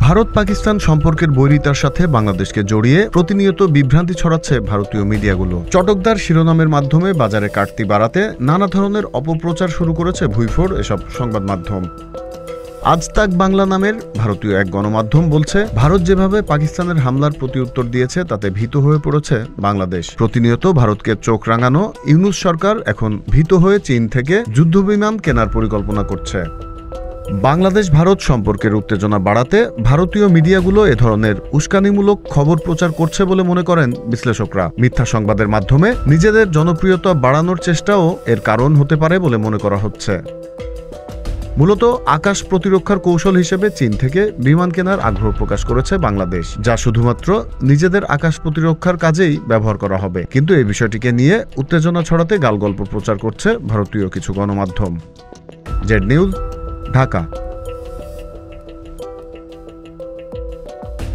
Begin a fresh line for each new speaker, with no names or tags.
ভারত পাকিস্তান সম্পর্কের বৈরিতার সাথে বাংলাদেশকে জড়িয়ে প্রতিনিয়ত বিভ্রান্তি ছড়াচ্ছে ভারতীয় মিডিয়াগুলো। চটকদার শিরোনামের মাধ্যমে বাজারে কাটতি বাড়াতে নানা ধরনের অপপ্রচার শুরু করেছে ভুইফোড় এসব সংবাদ মাধ্যম। আজ তাক বাংলা নামের ভারতীয় এক গণমাধ্যম বলছে, ভারত যেভাবে পাকিস্তানের হামলার প্রতিউত্তর দিয়েছে তাতে ভীত হয়ে পড়েছে বাংলাদেশ। প্রতিনিয়ত ভারতকে চোখ রাঙানো ইউনূস সরকার এখন ভীত হয়ে চীন থেকে যুদ্ধবিমান কেনার পরিকল্পনা করছে। বাংলাদেশ ভারত সম্পর্কের উত্তেজনা বাড়াতে ভারতীয় মিডিয়াগুলো এ ধরনের উস্কানিমূলক খবর প্রচার করছে বলে মনে করেন বিশ্লেষকরা। মিথ্যা সংবাদের মাধ্যমে নিজেদের জনপ্রিয়তা বাড়ানোর চেষ্টাও এর কারণ হতে পারে বলে মনে করা হচ্ছে। মূলত আকাশ প্রতিরক্ষার কৌশল হিসেবে চীন থেকে বিমান কেনার আগ্রহ প্রকাশ করেছে বাংলাদেশ, যা শুধুমাত্র নিজেদের আকাশ প্রতিরক্ষার কাজেই ব্যবহার করা হবে। কিন্তু এই বিষয়টিকে নিয়ে উত্তেজনা ছড়াতে গালগল্প প্রচার করছে ভারতীয় কিছু গণমাধ্যম। Z news, Dhaka.